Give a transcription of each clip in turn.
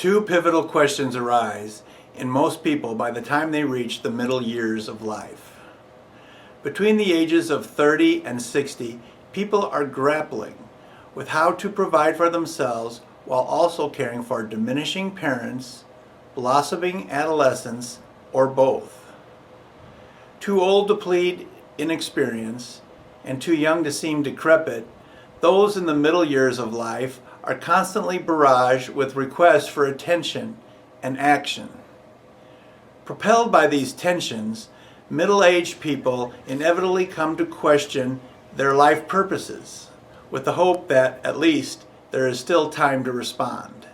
Two pivotal questions arise in most people by the time they reach the middle years of life. Between the ages of 30 and 60, people are grappling with how to provide for themselves while also caring for diminishing parents, blossoming adolescents, or both. Too old to plead inexperience and too young to seem decrepit, those in the middle years of life are constantly barraged with requests for attention and action. Propelled by these tensions, middle-aged people inevitably come to question their life purposes, with the hope that, at least, there is still time to respond.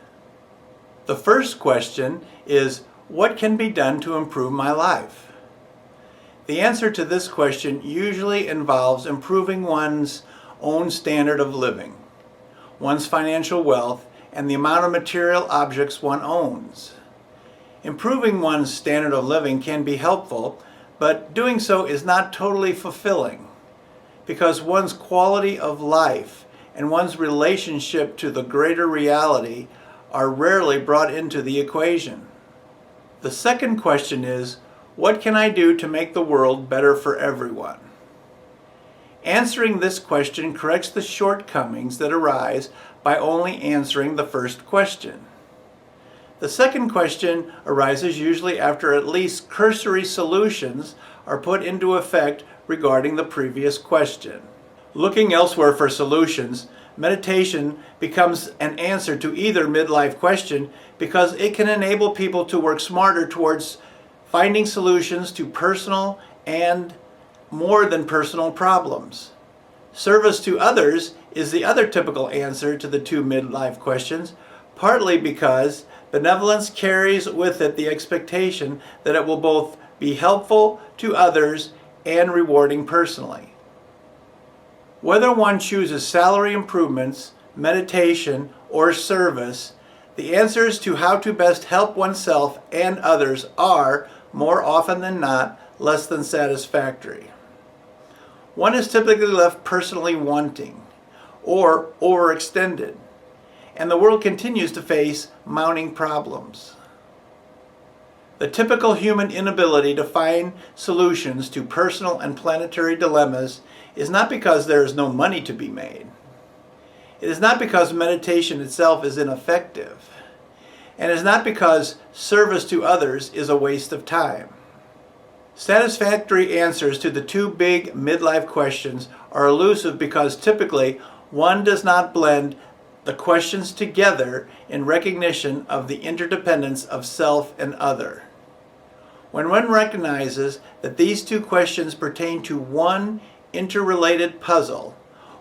The first question is, what can be done to improve my life? The answer to this question usually involves improving one's own standard of living, one's financial wealth, and the amount of material objects one owns. Improving one's standard of living can be helpful, but doing so is not totally fulfilling, because one's quality of life and one's relationship to the greater reality are rarely brought into the equation. The second question is, what can I do to make the world better for everyone? Answering this question corrects the shortcomings that arise by only answering the first question. The second question arises usually after at least cursory solutions are put into effect regarding the previous question. Looking elsewhere for solutions, meditation becomes an answer to either midlife question because it can enable people to work smarter towards finding solutions to personal and more than personal problems. Service to others is the other typical answer to the two midlife questions, partly because benevolence carries with it the expectation that it will both be helpful to others and rewarding personally. Whether one chooses salary improvements, meditation, or service, the answers to how to best help oneself and others are, more often than not, less than satisfactory. One is typically left personally wanting or overextended, and the world continues to face mounting problems. The typical human inability to find solutions to personal and planetary dilemmas is not because there is no money to be made. It is not because meditation itself is ineffective, and it is not because service to others is a waste of time. Satisfactory answers to the two big midlife questions are elusive because typically one does not blend the questions together in recognition of the interdependence of self and other. When one recognizes that these two questions pertain to one interrelated puzzle,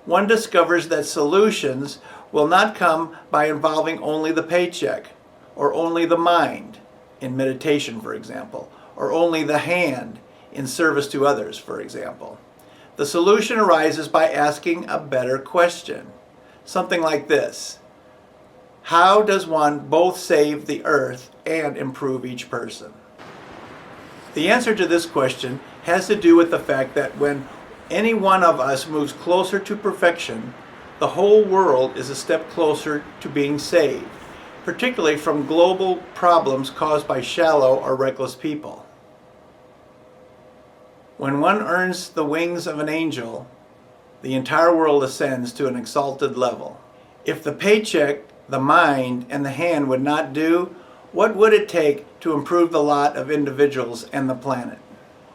one discovers that solutions will not come by involving only the paycheck, or only the mind, in meditation, for example, or only the hand in service to others, for example. The solution arises by asking a better question. Something like this: how does one both save the earth and improve each person? The answer to this question has to do with the fact that when any one of us moves closer to perfection, the whole world is a step closer to being saved, particularly from global problems caused by shallow or reckless people. When one earns the wings of an angel, the entire world ascends to an exalted level. If the paycheck, the mind, and the hand would not do, what would it take to improve the lot of individuals and the planet?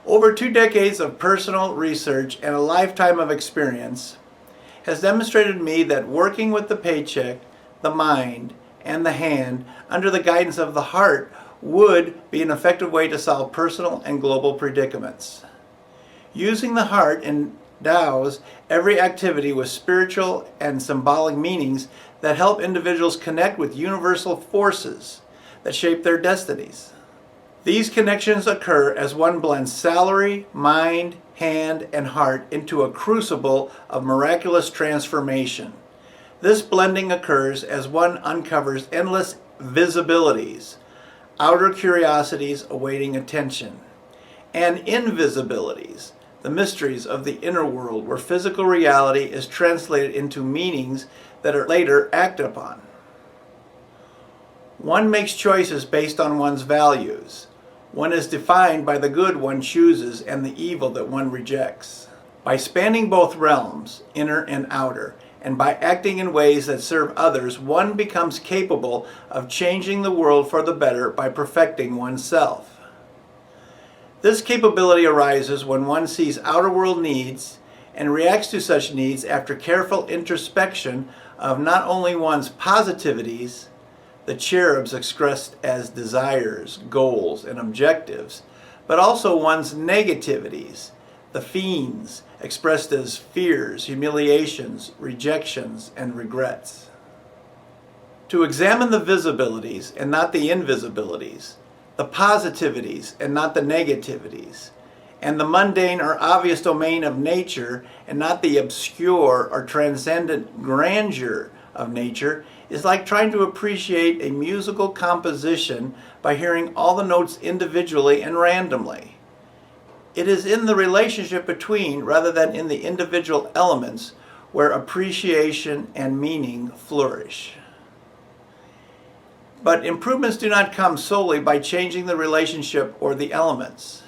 Over 2 decades of personal research and a lifetime of experience has demonstrated to me that working with the paycheck, the mind, and the hand under the guidance of the heart would be an effective way to solve personal and global predicaments. Using the heart endows every activity with spiritual and symbolic meanings that help individuals connect with universal forces that shape their destinies. These connections occur as one blends salary, mind, hand, and heart into a crucible of miraculous transformation. This blending occurs as one uncovers endless visibilities, outer curiosities awaiting attention, and invisibilities, the mysteries of the inner world where physical reality is translated into meanings that are later acted upon. One makes choices based on one's values. One is defined by the good one chooses and the evil that one rejects. By spanning both realms, inner and outer, and by acting in ways that serve others, one becomes capable of changing the world for the better by perfecting oneself. This capability arises when one sees outer world needs and reacts to such needs after careful introspection of not only one's positivities, the cherubs expressed as desires, goals, and objectives, but also one's negativities, the fiends, expressed as fears, humiliations, rejections, and regrets. To examine the visibilities and not the invisibilities, the positivities and not the negativities, and the mundane or obvious domain of nature and not the obscure or transcendent grandeur of nature is like trying to appreciate a musical composition by hearing all the notes individually and randomly. It is in the relationship between rather than in the individual elements where appreciation and meaning flourish. But improvements do not come solely by changing the relationship or the elements.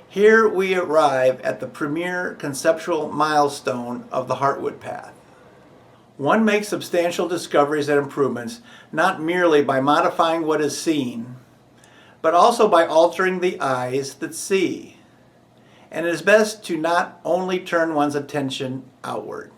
Here we arrive at the premier conceptual milestone of the Heartwood Path. One makes substantial discoveries and improvements not merely by modifying what is seen, but also by altering the eyes that see. And it is best to not only turn one's attention outward.